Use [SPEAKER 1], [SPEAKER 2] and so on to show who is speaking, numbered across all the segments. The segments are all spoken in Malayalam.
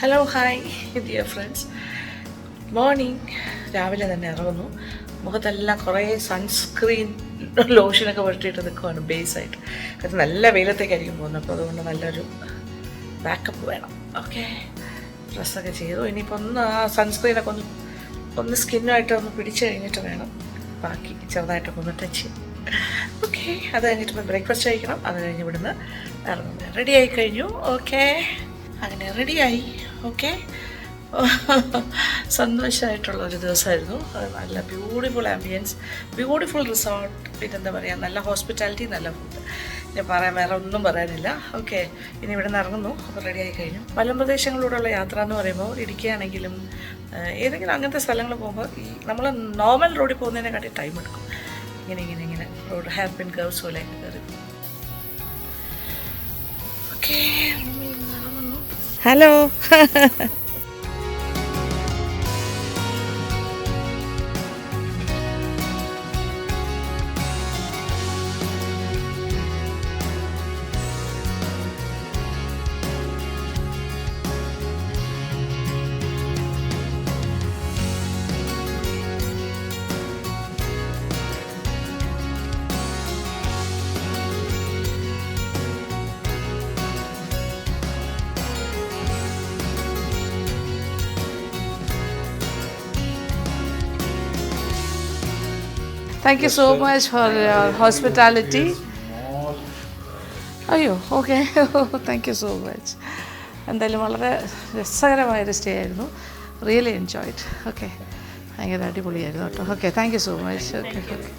[SPEAKER 1] Hello hi dear friends, morning. രാവിലെ തന്നെ ഇറങ്ങുന്നു. മുഖത്തെല്ലാം കുറേ സൺസ്ക്രീൻ ലോഷനൊക്കെ പുരട്ടിയിട്ട് നിൽക്കുവാണ് ബേസായിട്ട്. കാരണം നല്ല വെയിലത്തേക്കായിരിക്കും പോകുന്നത്, അപ്പോൾ അതുകൊണ്ട് നല്ലൊരു ബാക്കപ്പ് വേണം. ഓക്കെ, ഡ്രസ്സൊക്കെ ചെയ്തു. ഇനിയിപ്പോൾ ഒന്ന് ആ സൺസ്ക്രീനൊക്കെ ഒന്ന് സ്കിന്നുമായിട്ട് ഒന്ന് പിടിച്ചു കഴിഞ്ഞിട്ട് വേണം ബാക്കി ചെറുതായിട്ടൊക്കെ ഒന്ന് ടച്ച് ചെയ്യും. ഓക്കെ, അത് കഴിഞ്ഞിട്ട് ഇപ്പോൾ ബ്രേക്ക്ഫാസ്റ്റ് കഴിക്കണം. അത് കഴിഞ്ഞ് ഇവിടുന്ന് ഇറങ്ങുന്നത് റെഡി ആയി കഴിഞ്ഞു. ഓക്കെ, അങ്ങനെ റെഡിയായി. ഓക്കെ, സന്തോഷമായിട്ടുള്ളൊരു ദിവസമായിരുന്നു. നല്ല ബ്യൂട്ടിഫുൾ ആംബിയൻസ്, ബ്യൂട്ടിഫുൾ റിസോർട്ട്, പിന്നെന്താ പറയുക, നല്ല ഹോസ്പിറ്റാലിറ്റി, നല്ല ഫുഡ്. ഞാൻ വേറെ ഒന്നും പറയാനില്ല. ഓക്കെ, ഇനി ഇവിടെ നിന്ന് ഇറങ്ങുന്നു. അപ്പോൾ റെഡിയായി കഴിഞ്ഞു. മലമ്പ്രദേശങ്ങളിലൂടെയുള്ള യാത്ര എന്ന് പറയുമ്പോൾ ഇടുക്കിയാണെങ്കിലും ഏതെങ്കിലും അങ്ങനത്തെ സ്ഥലങ്ങൾ പോകുമ്പോൾ ഈ നമ്മൾ നോർമൽ റോഡിൽ പോകുന്നതിനെക്കാട്ടി ടൈം എടുക്കും. ഇങ്ങനെ റോഡ് ഹെയർ പിൻ കർവ്സ് പോലെ കയറി. Okay, hello. Thank you so much for your hospitality. അയ്യോ, okay, thank you so much. എന്തായാലും വളരെ രസകരമായൊരു സ്റ്റേ ആയിരുന്നു. Really enjoyed. ഓക്കെ, ഭയങ്കര അടിപൊളിയായിരുന്നു കേട്ടോ. Okay, thank you so much. Okay, okay,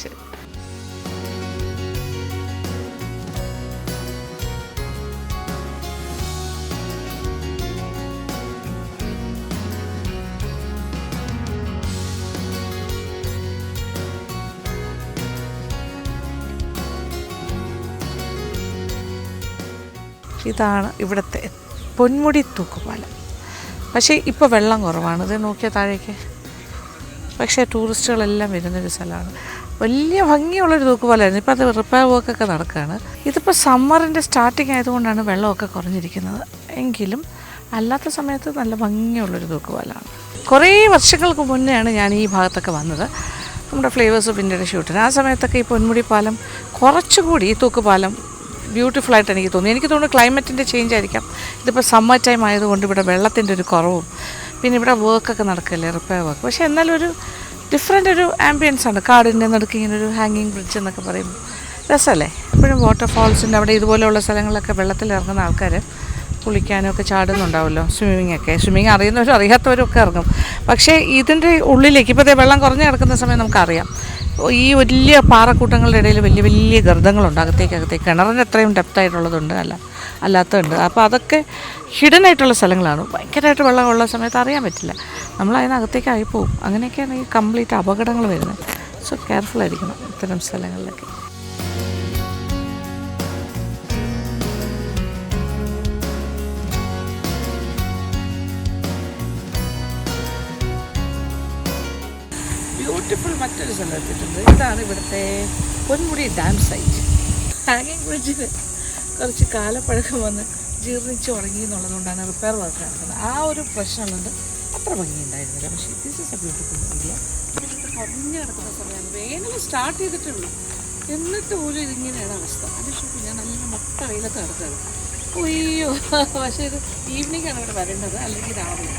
[SPEAKER 1] ശരി. ഇതാണ് ഇവിടുത്തെ പൊന്മുടി തൂക്കുപാലം. പക്ഷേ ഇപ്പോൾ വെള്ളം കുറവാണ്. ഇത് നോക്കിയാൽ താഴേക്ക്. പക്ഷേ ടൂറിസ്റ്റുകളെല്ലാം വരുന്നൊരു സ്ഥലമാണ്. വലിയ ഭംഗിയുള്ളൊരു തൂക്കുപാലമായിരുന്നു. ഇപ്പോൾ അത് റിപ്പയർ വർക്കൊക്കെ നടക്കുകയാണ്. ഇതിപ്പോൾ സമ്മറിൻ്റെ സ്റ്റാർട്ടിങ് ആയതുകൊണ്ടാണ് വെള്ളമൊക്കെ കുറഞ്ഞിരിക്കുന്നത്. എങ്കിലും അല്ലാത്ത സമയത്ത് നല്ല ഭംഗിയുള്ളൊരു തൂക്കുപാലമാണ്. കുറേ വർഷങ്ങൾക്ക് മുന്നെയാണ് ഞാൻ ഈ ഭാഗത്തൊക്കെ വന്നത്, നമ്മുടെ ഫ്ലേവേഴ്സ് ഓഫ് ഇന്ത്യയുടെ ഷൂട്ടിന്. ആ സമയത്തൊക്കെ ഈ പൊന്മുടി പാലം കുറച്ചുകൂടി, ഈ തൂക്കുപാലം ബ്യൂട്ടിഫുള്ളായിട്ട് എനിക്ക് തോന്നി. എനിക്ക് തോന്നുന്നു ക്ലൈമറ്റിൻ്റെ ചേഞ്ച് ആയിരിക്കാം. ഇതിപ്പോൾ സമ്മർ ടൈം ആയതുകൊണ്ട് ഇവിടെ വെള്ളത്തിൻ്റെ ഒരു കുറവും, പിന്നെ ഇവിടെ വർക്കൊക്കെ നടക്കില്ലേ, റിപ്പയർ വർക്ക്. പക്ഷേ എന്നാലും ഒരു ഡിഫറെൻ്റ് ഒരു ആംബിയൻസാണ്. കാടിൻ്റെ നടുക്ക് ഇങ്ങനെ ഒരു ഹാങ്ങിങ് ബ്രിഡ്ജ് എന്നൊക്കെ പറയുമ്പോൾ രസമല്ലേ. എപ്പോഴും വാട്ടർഫാൾസിൻ്റെ അവിടെ ഇതുപോലെയുള്ള സ്ഥലങ്ങളിലൊക്കെ വെള്ളത്തിൽ ഇറങ്ങുന്ന ആൾക്കാർ കുളിക്കാനും ഒക്കെ ചാടുന്നുണ്ടാവുമല്ലോ. സ്വിമ്മിങ് അറിയുന്നവരും അറിയാത്തവരും ഒക്കെ ഇറങ്ങും. പക്ഷേ ഇതിൻ്റെ ഉള്ളിലേക്ക് ഇപ്പോൾ വെള്ളം കുറഞ്ഞ് കിടക്കുന്ന സമയം നമുക്കറിയാം, ഈ വലിയ പാറക്കൂട്ടങ്ങളുടെ ഇടയിൽ വലിയ വലിയ ഗർത്തങ്ങളുണ്ട്. അകത്തേക്ക് കിണറിന് എത്രയും ഡെപ്തായിട്ടുള്ളതുണ്ട്, അല്ലാത്തതുണ്ട്. അപ്പോൾ അതൊക്കെ ഹിഡൻ ആയിട്ടുള്ള സ്ഥലങ്ങളാണ്. ഭയങ്കരമായിട്ട് വെള്ളമുള്ള സമയത്ത് അറിയാൻ പറ്റില്ല, നമ്മൾ അതിനകത്തേക്കായി പോകും. അങ്ങനെയൊക്കെയാണ് ഈ കംപ്ലീറ്റ് അപകടങ്ങൾ വരുന്നത്. സോ കെയർഫുള്ളായിരിക്കണം ഇത്തരം സ്ഥലങ്ങളിലൊക്കെ. ബ്യൂട്ടിഫുൾ മറ്റൊരു സ്ഥലം എത്തിയിട്ടുണ്ട്. ഇതാണ് ഇവിടുത്തെ പൊന്മുടി ഡാം സൈറ്റ്. ഹാങ്ങിങ് ബ്രിഡ്ജിന് കുറച്ച് കാലപ്പഴക്കം വന്ന് ജീർണിച്ച് തുടങ്ങി എന്നുള്ളതുകൊണ്ടാണ് റിപ്പയർ വർക്ക് നടക്കുന്നത്. ആ ഒരു പ്രശ്നമുള്ളത് അത്ര ഭംഗിയുണ്ടായിരുന്നില്ല. പക്ഷേ this is A beautiful area. ഇതിട്ട് കുറഞ്ഞ് കിടക്കുന്ന സമയമാണ്. വേനൽ സ്റ്റാർട്ട് ചെയ്തിട്ടുള്ളൂ, എന്നിട്ട് പോലും ഇതിങ്ങനെയാണ് അവസ്ഥ. അതിന് ഞാൻ നല്ല മൊട്ട വെയിലത്ത് കിടക്കുകയാണ്. ഒയ്യോ, പക്ഷേ ഇത് ഈവനിങ്ങാണ് ഇവിടെ വരേണ്ടത്, അല്ലെങ്കിൽ രാവിലെ.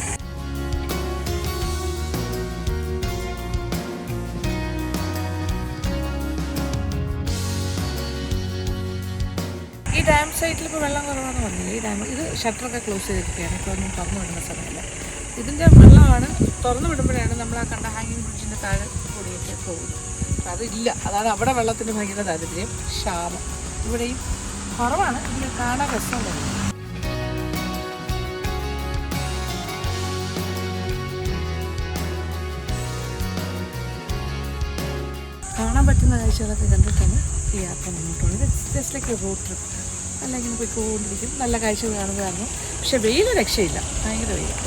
[SPEAKER 1] ഈ ഡാം സൈറ്റിൽ ഇപ്പോൾ വെള്ളം കുറവാണെന്ന് പറഞ്ഞില്ല. ഈ ഡാം ഇത് ഷട്ടറൊക്കെ ക്ലോസ് ചെയ്തിരിക്കുകയാണ്. ഇപ്പോൾ ഒന്നും തുറന്നു വിടുന്ന സമയമില്ല. ഇതിൻ്റെ വെള്ളമാണ് തുറന്നു വിടുമ്പോഴാണ് നമ്മൾ ആ കണ്ട ഹാങ്ങിങ് ബ്രിഡ്ജിൻ്റെ താഴെ കൂടിയൊക്കെ പോകുന്നത്. അപ്പോൾ അതില്ല. അതാണ് അവിടെ വെള്ളത്തിന് ഭയങ്കര ദാരിദ്ര്യം, ക്ഷാമം. ഇവിടെയും കുറവാണ്. ഇതിന് കാണാൻ രസമുള്ളത്. കാണാൻ പറ്റുന്ന കാഴ്ചകളൊക്കെ കണ്ടിട്ടാണ് ഈ യാത്ര മുന്നോട്ട് പോകുന്നത്. Just like A road trip. അല്ലെങ്കിൽ പോയിക്കൊണ്ടിരിക്കും, നല്ല കാഴ്ചകൾ കാണുന്നത് കാരണം. പക്ഷെ വെയിൽ രക്ഷയില്ല, ഭയങ്കര വെയിൽ.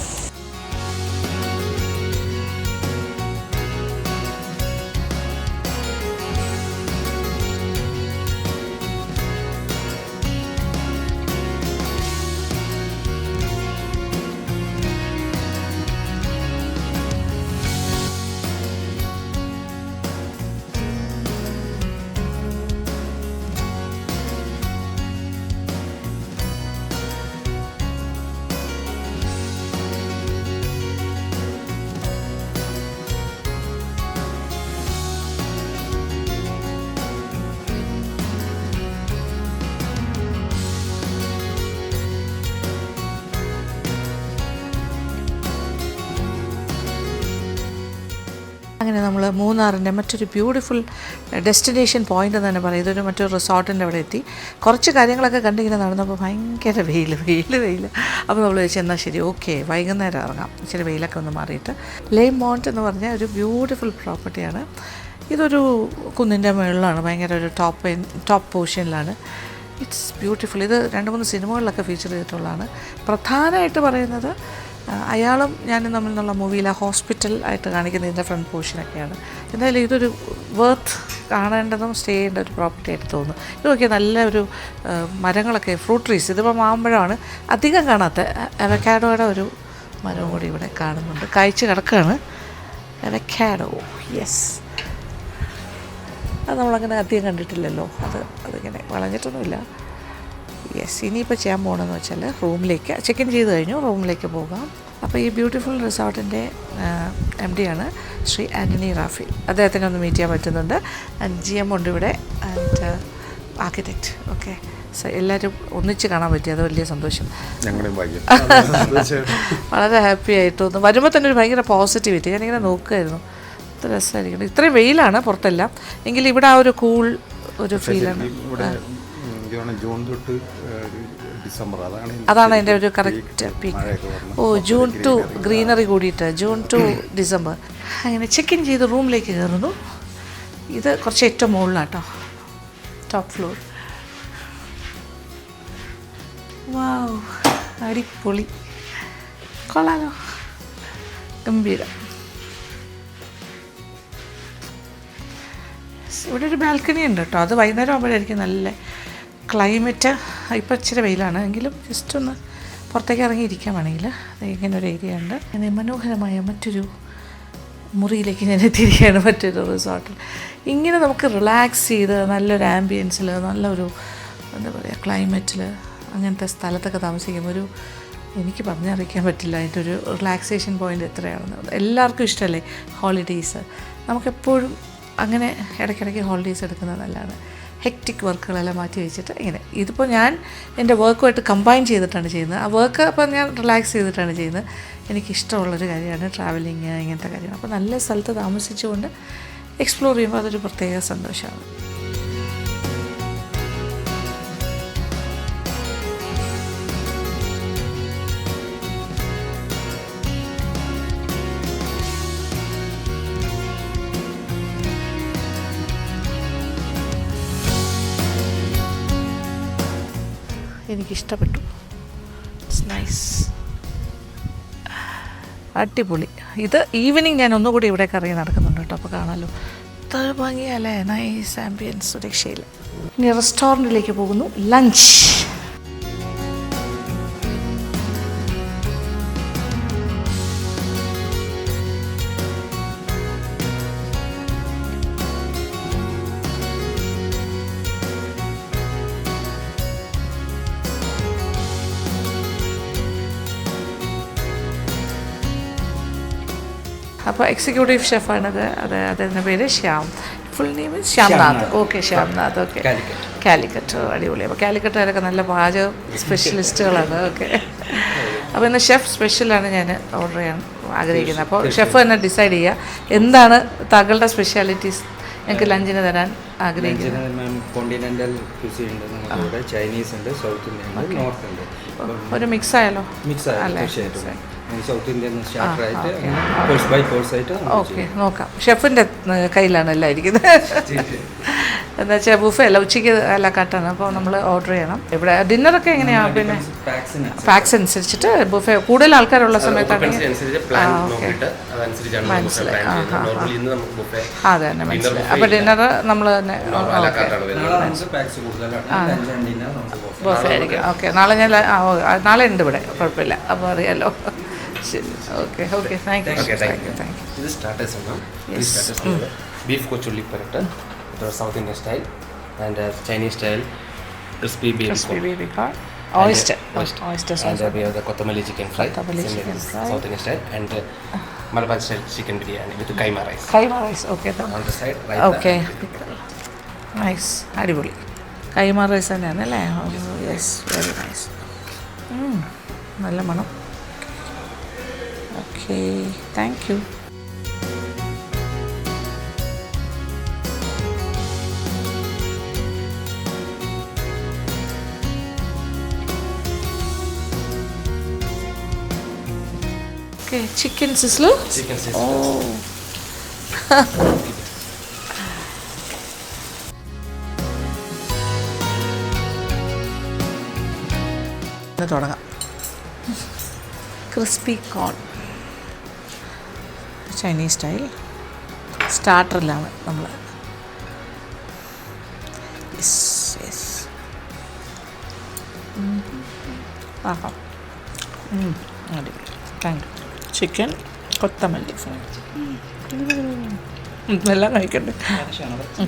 [SPEAKER 1] അങ്ങനെ നമ്മൾ മൂന്നാറിൻ്റെ മറ്റൊരു ബ്യൂട്ടിഫുൾ ഡെസ്റ്റിനേഷൻ പോയിൻ്റ് എന്ന് തന്നെ പറയും. ഇതൊരു മറ്റൊരു റിസോർട്ടിൻ്റെ അവിടെ എത്തി. കുറച്ച് കാര്യങ്ങളൊക്കെ കണ്ടിങ്ങനെ നടന്നപ്പോൾ ഭയങ്കര വെയിൽ. അപ്പോൾ നമ്മൾ ചോദിച്ചാൽ എന്നാൽ ശരി, ഓക്കെ, വൈകുന്നേരം ഇറങ്ങാം, ഇച്ചിരി വെയിലൊക്കെ ഒന്ന് മാറിയിട്ട്. ലെയ് മൗണ്ട് എന്ന് പറഞ്ഞാൽ ഒരു ബ്യൂട്ടിഫുൾ പ്രോപ്പർട്ടിയാണ്. ഇതൊരു കുന്നിൻ്റെ മുകളിലാണ്, ഭയങ്കര ഒരു ടോപ്പ് പോർഷനിലാണ്. It's beautiful. ഇത് 2-3 സിനിമകളിലൊക്കെ ഫീച്ചർ ചെയ്തിട്ടുള്ളതാണ്. പ്രധാനമായിട്ട് പറയുന്നത് അയാളും ഞാനും തമ്മിലുള്ള മൂവിയിലെ ഹോസ്പിറ്റൽ ആയിട്ട് കാണിക്കുന്നതിൻ്റെ ഫ്രണ്ട് പോർഷനൊക്കെയാണ്. എന്തായാലും ഇതൊരു വർത്ത് കാണേണ്ടതും സ്റ്റേ ചെയ്യേണ്ട ഒരു പ്രോപ്പർട്ടി ആയിട്ട് തോന്നുന്നു. ഇത് നോക്കിയാൽ നല്ല ഒരു മരങ്ങളൊക്കെ, ഫ്രൂട്ട് ട്രീസ്. ഇതിപ്പോൾ മാമ്പഴമാണ്, അധികം കാണാത്ത അവക്കാഡോയുടെ ഒരു മരവും കൂടി ഇവിടെ കാണുന്നുണ്ട്. കായ്ച്ച് കിടക്കുകയാണ് അവക്കാഡോ. യെസ്, അത് നമ്മളങ്ങനെ അധികം കണ്ടിട്ടില്ലല്ലോ. അതിങ്ങനെ വളഞ്ഞിട്ടൊന്നുമില്ല. യെസ്, ഇനിയിപ്പോൾ ചെയ്യാൻ പോകണമെന്ന് വെച്ചാൽ റൂമിലേക്ക് ചെക്ക് ഇൻ ചെയ്ത് കഴിഞ്ഞു, റൂമിലേക്ക് പോകാം. അപ്പോൾ ഈ ബ്യൂട്ടിഫുൾ റിസോർട്ടിൻ്റെ MD ആണ് ശ്രീ ആൻ്റണി റാഫി. അദ്ദേഹത്തിനെ ഒന്ന് മീറ്റ് ചെയ്യാൻ പറ്റുന്നുണ്ട്. ആൻഡ് GM ഉണ്ട് ഇവിടെ, ആൻഡ് ആർക്കിടെക്റ്റ്. ഓക്കെ, സോ എല്ലാവരും ഒന്നിച്ച് കാണാൻ പറ്റി, അത് വലിയ സന്തോഷം. വളരെ ഹാപ്പി ആയിട്ട് തോന്നുന്നു. വരുമ്പോൾ തന്നെ ഒരു ഭയങ്കര പോസിറ്റിവിറ്റി. ഞാനിങ്ങനെ നോക്കുമായിരുന്നു, ഇത്ര രസമായിരിക്കണം. ഇത്രയും വെയിലാണ് പുറത്തെല്ലാം, എങ്കിലും ഇവിടെ ആ ഒരു കൂൾ ഒരു ഫീലാണ്.
[SPEAKER 2] ജൂൺ തൊട്ട് ഡിസംബർ,
[SPEAKER 1] അതാണ് എൻ്റെ ഒരു correct peak. June to greenery കൂടിയിട്ട് ജൂൺ ടു ഡിസംബർ. അങ്ങനെ ചെക്ക് ഇൻ ചെയ്ത് റൂമിലേക്ക് കയറുന്നു. ഇത് കുറച്ച് ഏറ്റവും മുകളിലാട്ടോ, ടോപ്പ് ഫ്ലോർ. വാവ്, അടിപൊളി, കൊള്ളാലോ, ഗംഭീരം. ഇവിടെ ഒരു ബാൽക്കണി ഉണ്ട് കേട്ടോ. അത് വൈകുന്നേരം ആകുമ്പോഴായിരിക്കും നല്ല ക്ലൈമറ്റ്. ഇപ്പോൾ ഇച്ചിരി വെയിലാണ്, എങ്കിലും ജസ്റ്റ് ഒന്ന് പുറത്തേക്ക് ഇറങ്ങിയിരിക്കാൻ വേണമെങ്കിൽ ഇങ്ങനെ ഒരു ഏരിയ ഉണ്ട്. അങ്ങനെ മനോഹരമായ മറ്റൊരു മുറിയിലേക്ക് ഞാൻ എത്തിയിരിക്കുകയാണ്, മറ്റൊരു റിസോർട്ടിൽ. ഇങ്ങനെ നമുക്ക് റിലാക്സ് ചെയ്ത് നല്ലൊരു ആംബിയൻസിൽ, നല്ലൊരു എന്താ പറയുക ക്ലൈമറ്റിൽ, അങ്ങനത്തെ സ്ഥലത്തൊക്കെ താമസിക്കുമ്പോൾ എനിക്ക് പറഞ്ഞറിയിക്കാൻ പറ്റില്ല അതിൻ്റെ ഒരു റിലാക്സേഷൻ പോയിൻ്റ് എത്രയാണെന്ന്. എല്ലാവർക്കും ഇഷ്ടമല്ലേ ഹോളിഡേയ്സ്. നമുക്കെപ്പോഴും അങ്ങനെ ഇടയ്ക്കിടയ്ക്ക് ഹോളിഡേയ്സ് എടുക്കുന്നത് നല്ലതാണ്. ഹെക്റ്റിക് വർക്കുകളെല്ലാം മാറ്റി വെച്ചിട്ട് ഇങ്ങനെ. ഇതിപ്പോൾ ഞാൻ എൻ്റെ വർക്കുമായിട്ട് കമ്പൈൻ ചെയ്തിട്ടാണ് ചെയ്യുന്നത്. ആ വർക്ക് അപ്പോൾ ഞാൻ റിലാക്സ് ചെയ്തിട്ടാണ് ചെയ്യുന്നത്. എനിക്കിഷ്ടമുള്ളൊരു കാര്യമാണ് ട്രാവലിങ്, ഇങ്ങനത്തെ കാര്യങ്ങൾ. അപ്പോൾ നല്ല സ്ഥലത്ത് താമസിച്ചുകൊണ്ട് എക്സ്പ്ലോർ ചെയ്യുമ്പോൾ അതൊരു പ്രത്യേക സന്തോഷമാണ്. എനിക്കിഷ്ടപ്പെട്ടു. ഇറ്റ്സ് നൈസ്, അടിപൊളി. ഇത് ഈവനിങ് ഞാൻ ഒന്നുകൂടി ഇവിടേക്ക് ഇറങ്ങി നടക്കുന്നുണ്ട് കേട്ടോ, അപ്പോൾ കാണാമല്ലോ. ഇത്ര ഭംഗിയല്ലേ, നൈസ് ആംബിയൻസ്, രക്ഷയില്ല. ഇനി റെസ്റ്റോറൻറ്റിലേക്ക് പോകുന്നു, ലഞ്ച്. അപ്പോൾ എക്സിക്യൂട്ടീവ് ഷെഫാണത്. അതിൻ്റെ പേര് Shyam. Full name Shyamnath. Okay, Shyamnath. Okay, Calicut. അടിപൊളി. അപ്പോൾ കാലിക്കറ്റുകാരൊക്കെ നല്ല പാചക സ്പെഷ്യലിസ്റ്റുകളാണ്. ഓക്കെ, അപ്പോൾ ഇന്ന് ഷെഫ് സ്പെഷ്യലാണ് ഞാൻ ഓർഡർ ചെയ്യാൻ ആഗ്രഹിക്കുന്നത്. അപ്പോൾ ഷെഫ് തന്നെ ഡിസൈഡ് ചെയ്യുക എന്താണ് താങ്കളുടെ സ്പെഷ്യാലിറ്റീസ് ഞങ്ങൾക്ക് ലഞ്ചിന് തരാൻ ആഗ്രഹിക്കുന്നത്.
[SPEAKER 3] കോണ്ടിനെൻ്റൽ ക്യൂസിൻ ഉണ്ട്, നമ്മുടെ ചൈനീസ് ഉണ്ട്, സൗത്ത് ഇന്ത്യൻ ഉണ്ട്, നോർത്ത് ഉണ്ട്.
[SPEAKER 1] ഒരു മിക്സ് ആയാലോ?
[SPEAKER 3] മിക്സ് ആയാലും സൗത്ത് ഇന്ത്യൻ സ്റ്റാർട്ടറായിട്ട് കോഴ്സ് ബൈ കോഴ്സ് ആയിട്ട്.
[SPEAKER 1] ഓക്കെ, നോക്കാം. ഷെഫിൻ്റെ കയ്യിലാണ് എല്ലാം ഇരിക്കുന്നത്. എന്താ വെച്ചാൽ ബുഫേ അല്ല, ഉച്ചയ്ക്ക് അല്ല കട്ടാണ്. അപ്പോൾ നമ്മൾ ഓർഡർ ചെയ്യണം. ഇവിടെ ഡിന്നറൊക്കെ എങ്ങനെയാണ്? പിന്നെ പാക്സ് അനുസരിച്ചിട്ട് ബുഫേ കൂടുതൽ ആൾക്കാരുള്ള സമയത്താണെങ്കിൽ മനസ്സിലായി. അതെ തന്നെ മനസ്സിലായി. അപ്പോൾ ഡിന്നർ നമ്മൾ തന്നെ ബുഫേ ആയിരിക്കും. ഓക്കെ, നാളെ ഞാൻ നാളെ ഉണ്ട് ഇവിടെ, കുഴപ്പമില്ല. അപ്പോൾ അറിയാലോ. ശരി, ഓക്കെ ഓക്കെ, താങ്ക് യു.
[SPEAKER 4] ഇത് സ്റ്റാർട്ടേഴ്സ് ആണ്. ബീഫ് കൊച്ചുള്ളി പരട്ട്, south Indian style and Chinese style crispy baby corn, oyster sauce, and we have the kotamali chicken fry, South Indian style, and Malabar style chicken biryani with kaima rice.
[SPEAKER 1] Okay,
[SPEAKER 4] on the side right.
[SPEAKER 1] Okay, nice, അടിപൊളി. കൈമ റൈസ് തന്നെയാണ് അല്ലേ? Yes, very nice. നല്ല മണം. Okay, thank you. Okay chicken sizzler.
[SPEAKER 4] Chicken
[SPEAKER 1] ഓ
[SPEAKER 4] sizzler.
[SPEAKER 1] തുടങ്ങാം. ക്രിസ്പി കോൺ ചൈനീസ് സ്റ്റൈൽ സ്റ്റാർട്ടറിലാണ് നമ്മൾ. ആഹാ അടിപൊളി. Thank you. ചിക്കൻ കൊത്തമല്ലി എല്ലാം കഴിക്കണ്ടേ?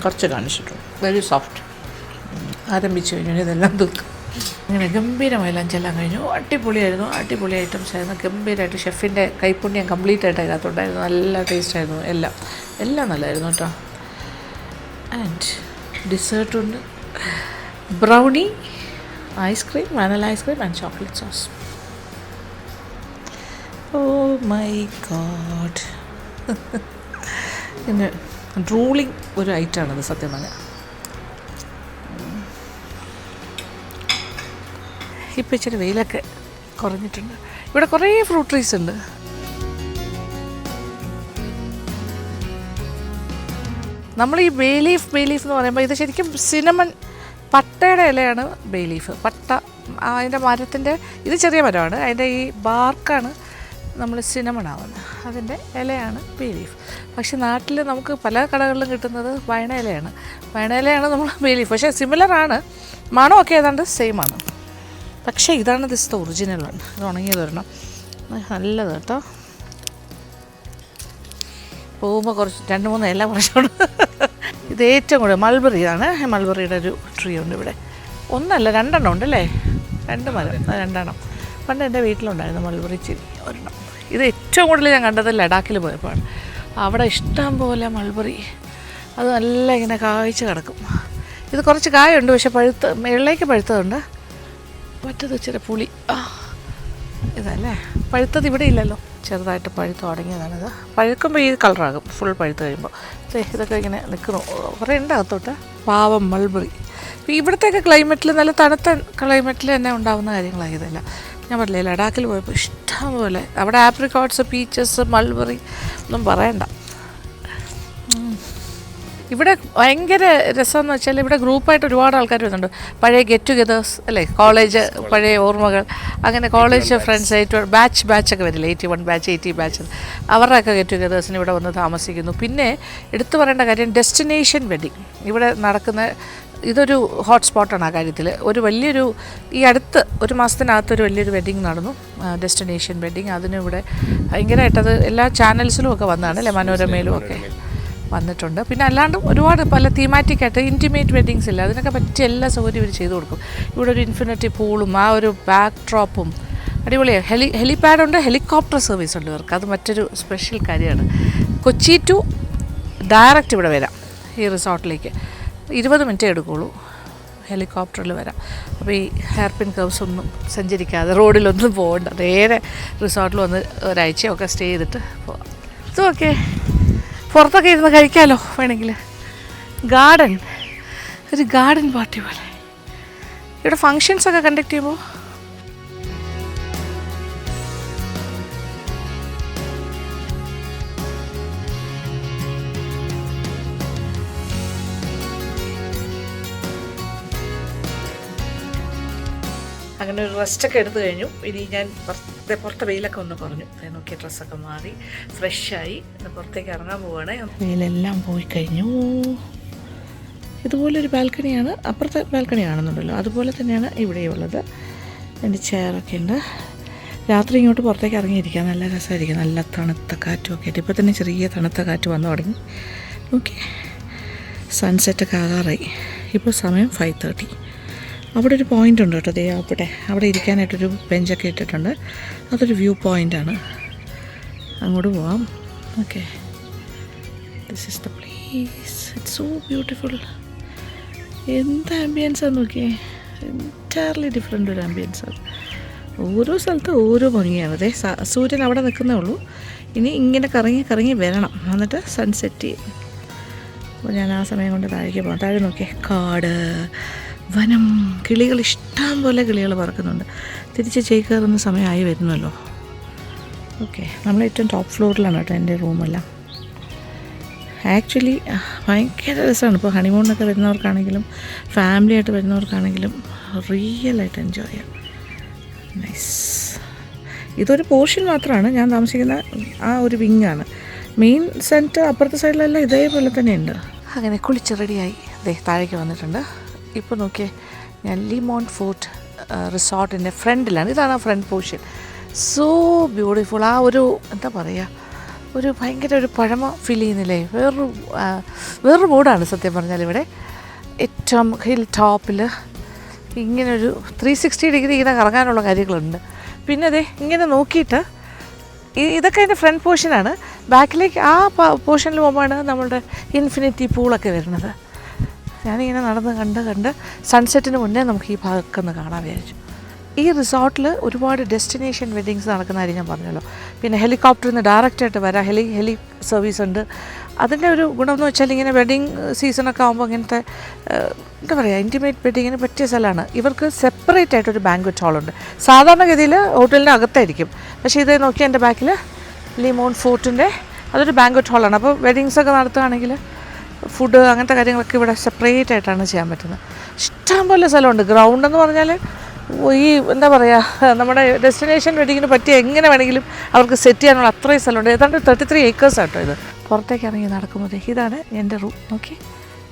[SPEAKER 1] കുറച്ച് കാണിച്ചിട്ടുണ്ട്. Very soft. ആരംഭിച്ചു കഴിഞ്ഞു ഇതെല്ലാം തൂക്കും. അങ്ങനെ ഗംഭീരമായി ലഞ്ചെല്ലാം കഴിഞ്ഞു. അടിപൊളിയായിരുന്നു. അടിപൊളി ഐറ്റംസ് ആയിരുന്നു. ഗംഭീരമായിട്ട് ഷെഫിൻ്റെ കൈപ്പുണ്യം കംപ്ലീറ്റ് ആയിട്ട് അതിനകത്തുണ്ടായിരുന്നു. നല്ല ടേസ്റ്റായിരുന്നു. എല്ലാം നല്ലതായിരുന്നു കേട്ടോ. ആൻഡ് ഡിസേർട്ടുണ്ട്. Brownie, ice cream, vanilla ice cream and chocolate sauce. Oh my God. പിന്നെ ഡ്രൂളിങ് ഒരു ഐറ്റമാണത് സത്യം പറഞ്ഞാൽ. ഇപ്പം ഇച്ചിരി വെയിലൊക്കെ കുറഞ്ഞിട്ടുണ്ട്. ഇവിടെ കുറേ ഫ്രൂട്ട് ട്രീസ് ഉണ്ട്. നമ്മൾ ഈ ബേ ലീഫ് എന്ന് പറയുമ്പോൾ ഇത് ശരിക്കും സിനമൺ പട്ടയുടെ ഇലയാണ് ബേ ലീഫ്. പട്ട അതിൻ്റെ മരത്തിൻ്റെ ഇത് ചെറിയ മരമാണ്. അതിൻ്റെ ഈ ബാർക്കാണ് നമ്മൾ സിനമൺ ആവുന്നത്. അതിൻ്റെ ഇലയാണ് ബേ ലീഫ്. പക്ഷേ നാട്ടിൽ നമുക്ക് പല കടകളിലും കിട്ടുന്നത് വയണ ഇലയാണ് നമ്മൾ ബേ ലീഫ്. പക്ഷേ സിമിലറാണ്, മണമൊക്കെ ഏതാണ്ട് സെയിം ആണ്. പക്ഷേ ഇതാണ് ദിസ് ഒറിജിനൽ വൺ. ഇത് ഉണങ്ങിയത് വരണം. നല്ലത് കേട്ടോ. പോകുമ്പോൾ കുറച്ച് 2-3 ഇല കുറച്ചുകൊണ്ട്. ഇത് ഏറ്റവും കൂടുതൽ മൾബറിയാണ്. മൾബറിയുടെ ഒരു ട്രീ ഉണ്ട് ഇവിടെ. ഒന്നല്ല 2 എണ്ണം ഉണ്ടല്ലേ? 2 മരം, 2 എണ്ണം. പണ്ട് എൻ്റെ വീട്ടിലുണ്ടായിരുന്നു മൾബറി ചെടി ഒരെണ്ണം. ഇത് ഏറ്റവും കൂടുതൽ ഞാൻ കണ്ടത് ലഡാക്കിൽ പോയപ്പോഴാണ്. അവിടെ ഇഷ്ടം പോലെ മൾബറി. അത് നല്ല ഇങ്ങനെ കായ്ച്ച് കിടക്കും. ഇത് കുറച്ച് കായുണ്ട്, പക്ഷെ മുകളിലേക്ക് പഴുത്തതുണ്ട്. മറ്റത് ഇച്ചിരി പുളി. ഇതല്ലേ പഴുത്തത്? ഇവിടെ ഇല്ലല്ലോ. ചെറുതായിട്ട് പഴുത്ത് തുടങ്ങിയതാണിത്. പഴുക്കുമ്പോൾ ഈ കളറാകും ഫുൾ പഴുത്ത് കഴിയുമ്പോൾ. ഇതൊക്കെ ഇങ്ങനെ നിൽക്കുന്നു. കുറേ ഉണ്ട് അകത്തോട്ട്. പാവം മൾബറി. ഇപ്പോൾ ഇവിടുത്തെയൊക്കെ ക്ലൈമറ്റിൽ, നല്ല തണുത്ത ക്ലൈമറ്റിൽ തന്നെ ഉണ്ടാകുന്ന കാര്യങ്ങളാണ് ഇതെല്ലാം. ഞാൻ പറഞ്ഞില്ലേ ലഡാക്കിൽ പോയപ്പോൾ ഇഷ്ടം പോലെ അവിടെ ആപ്രിക്കോട്ട്സ്, പീച്ചസ്, മൾബറി ഒന്നും പറയണ്ട. ഇവിടെ ഭയങ്കര രസമെന്ന് വെച്ചാൽ ഇവിടെ ഗ്രൂപ്പായിട്ട് ഒരുപാട് ആൾക്കാർ വരുന്നുണ്ട്. പഴയ ഗെറ്റ് ടുഗദേഴ്സ് അല്ലേ, കോളേജ് പഴയ ഓർമ്മകൾ, അങ്ങനെ കോളേജ് ഫ്രണ്ട്സ് ആയിട്ട് ബാച്ചൊക്കെ വരില്ലേ, 81 ബാച്ച് 80 ബാച്ച്, അവരുടെയൊക്കെ ഗെറ്റ് ടുഗദേഴ്സിന് ഇവിടെ വന്ന് താമസിക്കുന്നു. പിന്നെ എടുത്തു പറയേണ്ട കാര്യം ഡെസ്റ്റിനേഷൻ വെഡിങ് ഇവിടെ നടക്കുന്ന ഇതൊരു ഹോട്ട്സ്പോട്ടാണ്. ആ കാര്യത്തിൽ ഒരു വലിയൊരു ഈ അടുത്ത് 1 മാസത്തിനകത്തൊരു വലിയൊരു വെഡിങ് നടന്നു, ഡെസ്റ്റിനേഷൻ വെഡിങ്. അതിനിവിടെ ഭയങ്കരമായിട്ടത് എല്ലാ ചാനൽസിലും ഒക്കെ വന്നതാണ് അല്ലേ, മനോരമയിലും ഒക്കെ വന്നിട്ടുണ്ട്. പിന്നെ അല്ലാണ്ട് ഒരുപാട് പല തീമാറ്റിക്കായിട്ട് ഇൻറ്റിമേറ്റ് വെഡ്ഡിങ്സ് ഇല്ല, അതിനൊക്കെ പറ്റിയ എല്ലാ സൗകര്യവും ഇവർ ചെയ്തു കൊടുക്കും. ഇവിടെ ഒരു ഇൻഫിനിറ്റി പൂളും ആ ഒരു ബാക്ക് ഡ്രോപ്പും അടിപൊളിയാണ്. ഹെലിപാഡുണ്ട്, ഹെലികോപ്റ്റർ സർവീസ് ഉണ്ട് ഇവർക്ക്. അത് മറ്റൊരു സ്പെഷ്യൽ കാര്യമാണ്. കൊച്ചി ടു ഡയറക്റ്റ് ഇവിടെ വരാം ഈ റിസോർട്ടിലേക്ക്. 20 മിനിറ്റേ എടുക്കുകയുള്ളൂ ഹെലികോപ്റ്ററിൽ വരാം. അപ്പോൾ ഈ ഹെയർപിൻ കർവ്സ് ഒന്നും സഞ്ചരിക്കാതെ റോഡിലൊന്നും പോകണ്ട, നേരെ റിസോർട്ടിൽ വന്ന് ഒരാഴ്ചയൊക്കെ സ്റ്റേ ചെയ്തിട്ട് പോകാം. ഇതൊക്കെ പുറത്തൊക്കെ ഇരുന്ന് കഴിക്കാമല്ലോ വേണമെങ്കിൽ. ഒരു ഗാർഡൻ പാർട്ടി പോലെ ഇവിടെ ഫങ്ഷൻസൊക്കെ കണ്ടക്ട് ചെയ്യുമ്പോൾ. അങ്ങനെ ഒരു റെസ്റ്റൊക്കെ എടുത്തു കഴിഞ്ഞു. ഇനി ഞാൻ പുറത്തെ വെയിലൊക്കെ ഒന്ന് കുറഞ്ഞു. നോക്കിയ ഡ്രസ്സൊക്കെ മാറി ഫ്രഷായി പുറത്തേക്ക് ഇറങ്ങാൻ പോവുകയാണ്. വെയിലെല്ലാം പോയി കഴിഞ്ഞു. ഇതുപോലൊരു ബാൽക്കണിയാണ്, അപ്പുറത്തെ ബാൽക്കണി കാണുന്നുണ്ടല്ലോ, അതുപോലെ തന്നെയാണ് ഇവിടെയുള്ളത്. എൻ്റെ ചെയറൊക്കെ ഉണ്ട്. രാത്രി ഇങ്ങോട്ട് പുറത്തേക്ക് ഇറങ്ങിയിരിക്കാം, നല്ല രസമായിരിക്കും. നല്ല തണുത്ത കാറ്റും ഒക്കെ ആയിട്ട്. ഇപ്പോൾ തന്നെ ചെറിയ തണുത്ത കാറ്റ് വന്നു തുടങ്ങി. ഓക്കെ, സൺസെറ്റൊക്കെ ആകാറായി. ഇപ്പോൾ സമയം 5:30. അവിടെ ഒരു പോയിൻ്റ് ഉണ്ട് കേട്ടോ, ദേ അവിടെ ഇരിക്കാനായിട്ടൊരു ബെഞ്ചൊക്കെ ഇട്ടിട്ടുണ്ട്. അതൊരു വ്യൂ പോയിൻ്റാണ്, അങ്ങോട്ട് പോവാം. Okay, this is the place. It's so beautiful. എന്ത് ആംബിയൻസാണ് നോക്കിയേ, എൻറ്റയർലി ഡിഫറെൻ്റ് ഒരു ആംബിയൻസാണ്. ഓരോ സ്ഥലത്തും ഓരോ ഭംഗിയാണ്. അതെ, സൂര്യൻ അവിടെ നിൽക്കുന്നേ ഉള്ളൂ. ഇനി ഇങ്ങനെ കറങ്ങി വരണം, എന്നിട്ട് സൺസെറ്റ് ചെയ്യും. അപ്പോൾ ഞാൻ ആ സമയം കൊണ്ട് താഴേക്ക് പോകാം. താഴെ നോക്കിയേ, കാട്, വനം, കിളികൾ, ഇഷ്ടം പോലെ കിളികൾ പറക്കുന്നുണ്ട്. തിരിച്ച് ചേക്കേറുന്ന സമയമായി വരുന്നല്ലോ. ഓക്കെ, നമ്മൾ ഏറ്റവും ടോപ്പ് ഫ്ലോറിലാണ് കേട്ടോ എൻ്റെ റൂമെല്ലാം. ആക്ച്വലി ഭയങ്കര രസമാണ്. ഇപ്പോൾ ഹണിമൂണിനൊക്കെ വരുന്നവർക്കാണെങ്കിലും ഫാമിലിയായിട്ട് വരുന്നവർക്കാണെങ്കിലും റിയലായിട്ട് എൻജോയ് ചെയ്യാം. നൈസ്. ഇതൊരു പോർഷൻ മാത്രമാണ്, ഞാൻ താമസിക്കുന്ന ആ ഒരു വിങ്ങാണ്. മെയിൻ സെൻറ്റർ അപ്പുറത്തെ സൈഡിലെല്ലാം ഇതേപോലെ തന്നെയുണ്ട്. അങ്ങനെ കുളിച്ച് റെഡിയായി താഴേക്ക് വന്നിട്ടുണ്ട്. ഇപ്പോൾ നോക്കിയേ, ഞാൻ ലിമോൺ ഫോർട്ട് റിസോർട്ടിൻ്റെ ഫ്രണ്ടിലാണ്. ഇതാണ് ആ ഫ്രണ്ട് പോർഷൻ. So beautiful. ആ ഒരു എന്താ പറയുക, ഒരു ഭയങ്കര ഒരു പഴമ ഫീൽ ചെയ്യുന്നില്ലേ? വേറൊരു മൂഡാണ് സത്യം പറഞ്ഞാൽ. ഇവിടെ ഏറ്റവും ഹിൽ ടോപ്പിൽ ഇങ്ങനൊരു 360 ഡിഗ്രി ഇങ്ങനെ കറങ്ങാനുള്ള കാര്യങ്ങളുണ്ട്. പിന്നെ അതെ ഇങ്ങനെ നോക്കിയിട്ട് ഇതൊക്കെ അതിൻ്റെ ഫ്രണ്ട് പോർഷനാണ്. ബാക്കിലേക്ക് ആ പോർഷനിൽ പോകുമ്പോഴാണ് നമ്മളുടെ ഇൻഫിനിറ്റി പൂളൊക്കെ വരുന്നത്. ഞാനിങ്ങനെ നടന്ന് കണ്ട് സൺസെറ്റിന് മുന്നേ നമുക്ക് ഈ ഭാഗമൊക്കെ ഒന്ന് കാണാൻ വിചാരിച്ചു. ഈ റിസോർട്ടിൽ ഒരുപാട് ഡെസ്റ്റിനേഷൻ വെഡ്ഡിങ്സ് നടക്കുന്ന കാര്യം ഞാൻ പറഞ്ഞല്ലോ. പിന്നെ ഹെലികോപ്റ്ററിൽ നിന്ന് ഡയറക്റ്റായിട്ട് വരാം, ഹെലി സർവീസ് ഉണ്ട്. അതിൻ്റെ ഒരു ഗുണമെന്ന് വെച്ചാൽ ഇങ്ങനെ വെഡ്ഡിങ് സീസണൊക്കെ ആകുമ്പോൾ ഇങ്ങനത്തെ എന്താ പറയുക, ഇൻറ്റിമേറ്റ് വെഡ്ഡിങ്ങിന് പറ്റിയ സ്ഥലമാണ്. ഇവർക്ക് സെപ്പറേറ്റ് ആയിട്ടൊരു ബാങ്ക്വറ്റ് ഹാളുണ്ട്. സാധാരണഗതിയിൽ ഹോട്ടലിൻ്റെ അകത്തായിരിക്കും. പക്ഷേ ഇത് നോക്കിയാൽ എൻ്റെ ബാക്കിൽ ലിമോൺ ഫോർട്ടിൻ്റെ അതൊരു ബാങ്ക്വറ്റ് ഹാളാണ്. അപ്പോൾ വെഡ്ഡിങ്സൊക്കെ നടത്തുകയാണെങ്കിൽ ഫുഡ് അങ്ങനത്തെ കാര്യങ്ങളൊക്കെ ഇവിടെ സെപ്പറേറ്റ് ആയിട്ടാണ് ചെയ്യാൻ പറ്റുന്നത്. ഇഷ്ടംപോലെ സ്ഥലമുണ്ട്. ഗ്രൗണ്ട് എന്ന് പറഞ്ഞാൽ ഈ എന്താ പറയുക, നമ്മുടെ ഡെസ്റ്റിനേഷൻ വെഡിങ്ങിന് പറ്റിയ എങ്ങനെ വേണമെങ്കിലും അവർക്ക് സെറ്റ് ചെയ്യാനുള്ള അത്രയും സ്ഥലമുണ്ട്. ഏതാണ്ട് 33 acres ആട്ടോ ഇത്. പുറത്തേക്ക് ഇറങ്ങി നടക്കുമ്പോൾ ഇതാണ് എൻ്റെ റൂം. ഓക്കെ,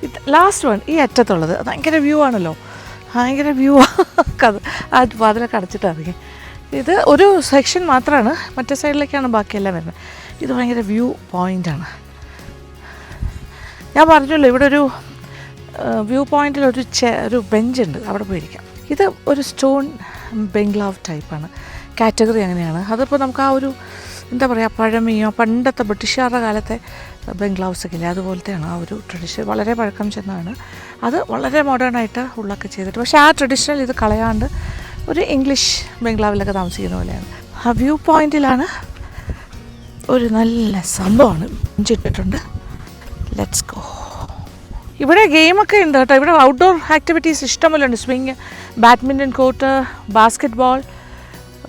[SPEAKER 1] ഇത് ലാസ്റ്റ് വൺ, ഈ അറ്റത്തുള്ളത് ഭയങ്കര വ്യൂ ആണല്ലോ, ഭയങ്കര വ്യൂ. ആ വാതിലൊക്കെ അടച്ചിട്ട് ഇറങ്ങി. ഇത് ഒരു സെക്ഷൻ മാത്രമാണ്, മറ്റേ സൈഡിലേക്കാണ് ബാക്കിയെല്ലാം വരുന്നത്. ഇത് ഭയങ്കര വ്യൂ പോയിൻ്റാണ്. ഞാൻ പറഞ്ഞല്ലോ ഇവിടെ ഒരു വ്യൂ പോയിൻറ്റിൽ ഒരു ബെഞ്ചുണ്ട്, അവിടെ പോയിരിക്കാം. ഇത് ഒരു സ്റ്റോൺ ബംഗ്ലാവ് ടൈപ്പാണ്. കാറ്റഗറി അങ്ങനെയാണ്. അതിപ്പോൾ നമുക്ക് ആ ഒരു എന്താ പറയുക, പഴമയോ പണ്ടത്തെ ബ്രിട്ടീഷുകാരുടെ കാലത്തെ ബംഗ്ലാവ്സൊക്കെ ഇല്ലേ, അതുപോലത്തെയാണ് ആ ഒരു ട്രഡീഷൻ. വളരെ പഴക്കം ചെന്നതാണ്. അത് വളരെ മോഡേണായിട്ട് ഉള്ളൊക്കെ ചെയ്തിട്ട്, പക്ഷേ ആ ട്രഡീഷണൽ ഇത് കളയാണ്ട് ഒരു ഇംഗ്ലീഷ് ബംഗ്ലാവിലൊക്കെ താമസിക്കുന്ന പോലെയാണ്. ആ വ്യൂ പോയിൻറ്റിലാണ് ഒരു നല്ല സംഭവമാണ് ഇട്ടിട്ടുണ്ട്. Let's go. ഇവിടെ ഗെയിമൊക്കെ ഉണ്ട് കേട്ടോ. ഇവിടെ ഔട്ട്ഡോർ ആക്ടിവിറ്റീസ് ഇഷ്ടംപോലെ ഉണ്ട്. Swing, badminton court, basket ball,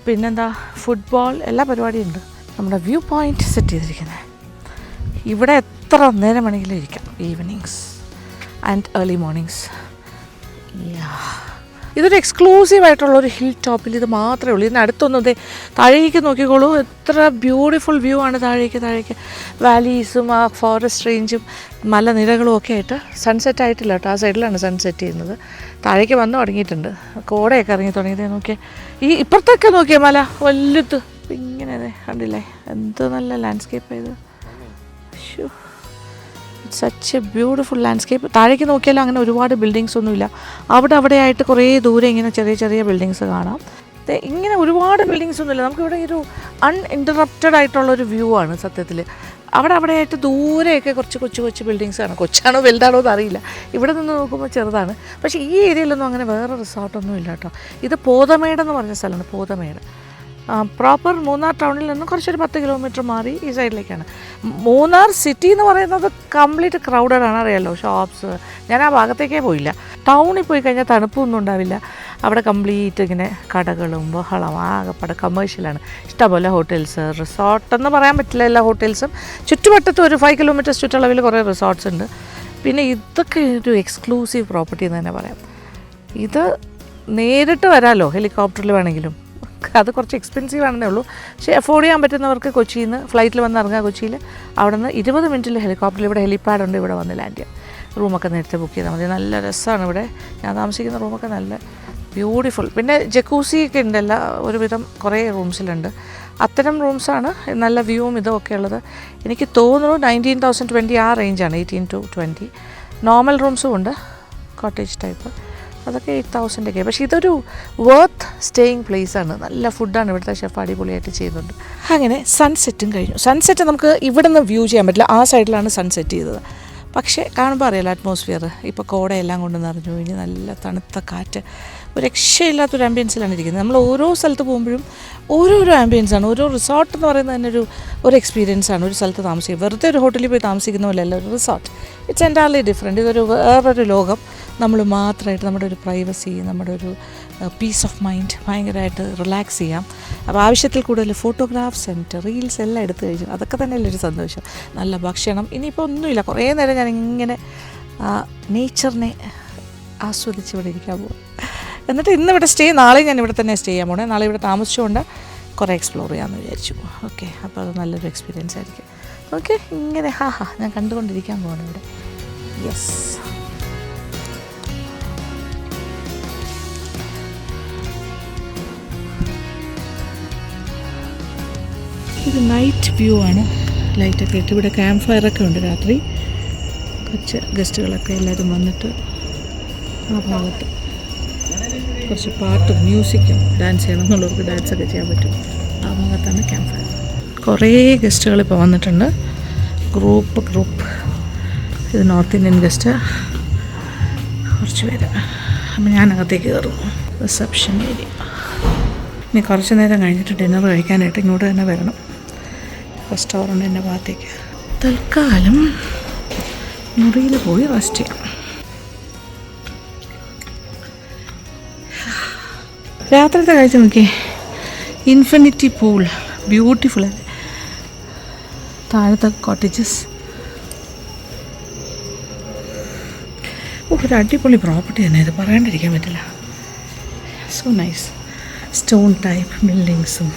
[SPEAKER 1] പിന്നെന്താ ഫുട്ബോൾ, എല്ലാ പരിപാടിയും ഉണ്ട്. നമ്മുടെ വ്യൂ പോയിൻറ്റ് സെറ്റ് ചെയ്തിരിക്കുന്നത്. ഇവിടെ എത്ര നേരം വേണമെങ്കിലും ഇരിക്കാം, ഈവനിങ്സ് ആൻഡ് ഏർലി മോർണിംഗ്സ്. ഇതൊരു എക്സ്ക്ലൂസീവ് ആയിട്ടുള്ളൊരു ഹിൽ ടോപ്പിൽ ഇത് മാത്രമേ ഉള്ളൂ. ഇതിന് അടുത്തൊന്നും താഴേക്ക് നോക്കിക്കോളൂ, എത്ര ബ്യൂട്ടിഫുൾ വ്യൂ ആണ് താഴേക്ക് വാലീസും ആ ഫോറസ്റ്റ് റേഞ്ചും മലനിരകളും ഒക്കെ ആയിട്ട്. സൺസെറ്റ് ആയിട്ടില്ല കേട്ടോ, ആ സൈഡിലാണ് സൺസെറ്റ് ചെയ്യുന്നത്. താഴേക്ക് വന്നു തുടങ്ങിയിട്ടുണ്ട്, കോടയൊക്കെ ഇറങ്ങി തുടങ്ങിയത്. നോക്കിയേ, ഈ ഇപ്പുറത്തൊക്കെ നോക്കിയേ മല വലുത് ഇങ്ങനെ കണ്ടില്ലേ, എന്ത് നല്ല ലാൻഡ്സ്കേപ്പ് ഇത്. Such A beautiful landscape. താഴേക്ക് നോക്കിയാലും അങ്ങനെ ഒരുപാട് ബിൽഡിങ്സ് ഒന്നുമില്ല. അവിടെയായിട്ട് കുറേ ദൂരെ ഇങ്ങനെ ചെറിയ ബിൽഡിങ്സ് കാണാം. ഇങ്ങനെ ഒരുപാട് ബിൽഡിങ്സ് ഒന്നുമില്ല. നമുക്കിവിടെ ഒരു അൺഇൻറ്ററപ്റ്റഡ് ആയിട്ടുള്ളൊരു വ്യൂ ആണ് സത്യത്തിൽ. അവിടെയായിട്ട് ദൂരെയൊക്കെ കുറച്ച് കൊച്ചു ബിൽഡിങ്സാണ്. കൊച്ചാണോ വലുതാണോ എന്ന് അറിയില്ല. ഇവിടെ നിന്ന് നോക്കുമ്പോൾ ചെറുതാണ്. പക്ഷേ ഈ ഏരിയയിലൊന്നും അങ്ങനെ വേറെ റിസോർട്ടൊന്നും ഇല്ല കേട്ടോ. ഇത് പോതമേടെന്ന് പറഞ്ഞ സ്ഥലമാണ്, പോതമേട്. പ്രോപ്പർ മൂന്നാർ ടൗണിൽ നിന്ന് കുറച്ചൊരു 10 കിലോമീറ്റർ മാറി ഈ സൈഡിലേക്കാണ്. മൂന്നാർ സിറ്റി എന്ന് പറയുന്നത് കംപ്ലീറ്റ് ക്രൗഡഡ് ആണ്, അറിയാമല്ലോ, ഷോപ്സ്. ഞാൻ ആ ഭാഗത്തേക്കേ പോയില്ല. ടൗണിൽ പോയി കഴിഞ്ഞാൽ തണുപ്പൊന്നും ഉണ്ടാവില്ല. അവിടെ കംപ്ലീറ്റ് ഇങ്ങനെ കടകളും ബഹളം, ആകെപ്പാടെ കമേഴ്ഷ്യലാണ്. ഇഷ്ടംപോലെ ഹോട്ടൽസ്, റിസോർട്ടെന്ന് പറയാൻ പറ്റില്ല എല്ലാ ഹോട്ടൽസും. ചുറ്റുവട്ടത്ത് ഒരു 5 കിലോമീറ്റേഴ്സ് ചുറ്റളവിൽ കുറേ റിസോർട്ട്സ് ഉണ്ട്. പിന്നെ ഇതൊക്കെ ഒരു എക്സ്ക്ലൂസീവ് പ്രോപ്പർട്ടി എന്ന് തന്നെ പറയാം. ഇത് നേരിട്ട് വരാമല്ലോ ഹെലികോപ്റ്ററിൽ വേണമെങ്കിലും. അത് കുറച്ച് എക്സ്പെൻസീവ് ആണെന്നേ ഉള്ളൂ. പക്ഷേ അഫോർഡ് ചെയ്യാൻ പറ്റുന്നവർക്ക് കൊച്ചിയിൽ നിന്ന് ഫ്ലൈറ്റിൽ വന്ന് ഇറങ്ങുക. കൊച്ചിയിൽ അവിടെ നിന്ന് 20 മിനിറ്റിൽ ഹെലികോപ്റ്ററിൽ, ഇവിടെ ഹെലിപ്പാഡുണ്ട്, ഇവിടെ വന്ന് ലാൻഡ് ചെയ്യാം. റൂമൊക്കെ നേരത്തെ ബുക്ക് ചെയ്താൽ മതി. നല്ല രസമാണ് ഇവിടെ. ഞാൻ താമസിക്കുന്ന റൂമൊക്കെ നല്ല ബ്യൂട്ടിഫുൾ. പിന്നെ ജക്കൂസിയൊക്കെ ഉണ്ടല്ല, ഒരുവിധം കുറേ റൂംസിലുണ്ട്. അത്തരം റൂംസാണ് നല്ല വ്യൂവും ഇതൊക്കെ ഉള്ളത്. എനിക്ക് തോന്നുന്നു 19,020 ആ റേഞ്ചാണ്, 18 to 20. നോർമൽ റൂംസും ഉണ്ട്, കോട്ടേജ് ടൈപ്പ്, അതൊക്കെ 8,000 പക്ഷേ ഇതൊരു വർത്ത് സ്റ്റേയിങ് പ്ലേസാണ്. നല്ല ഫുഡാണ് ഇവിടുത്തെ ഷെഫ് അടിപൊളിയായിട്ട് ചെയ്യുന്നുണ്ട്. അങ്ങനെ സൺസെറ്റും കഴിഞ്ഞു. സൺസെറ്റ് നമുക്ക് ഇവിടെ നിന്ന് വ്യൂ ചെയ്യാൻ പറ്റില്ല, ആ സൈഡിലാണ് സൺസെറ്റ് ചെയ്തത്. പക്ഷേ കാണുമ്പോൾ അറിയാലോ അറ്റ്മോസ്ഫിയർ. ഇപ്പോൾ കോടയെല്ലാം കൊണ്ട് നിറഞ്ഞു കഴിഞ്ഞ് നല്ല തണുത്ത കാറ്റ്, ഒരു രക്ഷയില്ലാത്തൊരു ആംബിയൻസിലാണ് ഇരിക്കുന്നത്. നമ്മൾ ഓരോ സ്ഥലത്ത് പോകുമ്പോഴും ഓരോരോ ആംബിയൻസാണ്. ഓരോ റിസോർട്ട് എന്ന് പറയുന്നത് തന്നെ ഒരു എക്സ്പീരിയൻസാണ്. ഒരു സ്ഥലത്ത് താമസിക്കുക, വെറുതെ ഒരു ഹോട്ടലിൽ പോയി താമസിക്കുന്ന പോലെയല്ല ഒരു റിസോർട്ട്. It's entirely different. ഇതൊരു വേറൊരു ലോകം, നമ്മൾ മാത്രമായിട്ട് നമ്മുടെ ഒരു പ്രൈവസി, നമ്മുടെ ഒരു പീസ് ഓഫ് മൈൻഡ് ഭയങ്കരമായിട്ട് റിലാക്സ് ചെയ്യാം. അപ്പോൾ ആവശ്യത്തിൽ കൂടുതൽ ഫോട്ടോഗ്രാഫ്സ് ആൻഡ് റീൽസ് എല്ലാം എടുത്തു കഴിഞ്ഞു. അതൊക്കെ തന്നെയല്ലേ ഒരു സന്തോഷം. നല്ല ഭക്ഷണം. ഇനിയിപ്പോൾ ഒന്നുമില്ല, കുറേ നേരം ഞാൻ ഇങ്ങനെ നേച്ചറിനെ ആസ്വദിച്ച് ഇവിടെ ഇരിക്കാൻ പോകും. എന്നിട്ട് ഇന്ന് ഇവിടെ സ്റ്റേ, നാളെ ഞാൻ ഇവിടെ തന്നെ സ്റ്റേ ചെയ്യാൻ പോകണേ. നാളെ ഇവിടെ താമസിച്ചുകൊണ്ട് കുറേ എക്സ്പ്ലോർ ചെയ്യാമെന്ന് വിചാരിച്ചു. ഓക്കെ, അപ്പോൾ അത് നല്ലൊരു എക്സ്പീരിയൻസ് ആയിരിക്കും. ഓക്കെ, ഇങ്ങനെ ഞാൻ കണ്ടുകൊണ്ടിരിക്കാൻ പോകണം ഇവിടെ. യെസ്, ഇത് നൈറ്റ് വ്യൂ ആണ്. ലൈറ്റൊക്കെ ഇട്ട് ഇവിടെ ക്യാമ്പ് ഫയറൊക്കെ ഉണ്ട് രാത്രി. കുറച്ച് ഗസ്റ്റുകളൊക്കെ എല്ലാവരും വന്നിട്ട് ആ ഭാഗത്ത് കുറച്ച് പാട്ടും മ്യൂസിക്കും ഡാൻസ് ചെയ്യണം എന്നുള്ളവർക്ക് ഡാൻസൊക്കെ ചെയ്യാൻ പറ്റും. ആ ഭാഗത്താണ് ക്യാമ്പ് ഫയർ. കുറേ ഗസ്റ്റുകൾ ഇപ്പോൾ വന്നിട്ടുണ്ട്, ഗ്രൂപ്പ്. ഇത് നോർത്ത് ഇന്ത്യൻ ഗസ്റ്റ്, കുറച്ച് പേര്. അപ്പം ഞാൻ അകത്തേക്ക് കയറും. Reception area. ഇനി കുറച്ച് നേരം കഴിഞ്ഞിട്ട് ഡിന്നർ കഴിക്കാനായിട്ട് ഇങ്ങോട്ട് തന്നെ വരണം. റെസ്റ്റോറൻറ്റിൻ്റെ ഭാഗത്തേക്ക്. തൽക്കാലം മുറിയിൽ പോയി റെസ്റ്റ് ചെയ്യാം. രാത്രിത്തെ കാഴ്ച നോക്കിയേ, ഇൻഫിനിറ്റി പൂൾ, ബ്യൂട്ടിഫുൾ അല്ലേ. താഴത്തെ കോട്ടേജസ്. ഒരു അടിപൊളി പ്രോപ്പർട്ടി തന്നെ ഇത്, പറയാണ്ടിരിക്കാൻ പറ്റില്ല. So nice. Stone type ബിൽഡിങ്സും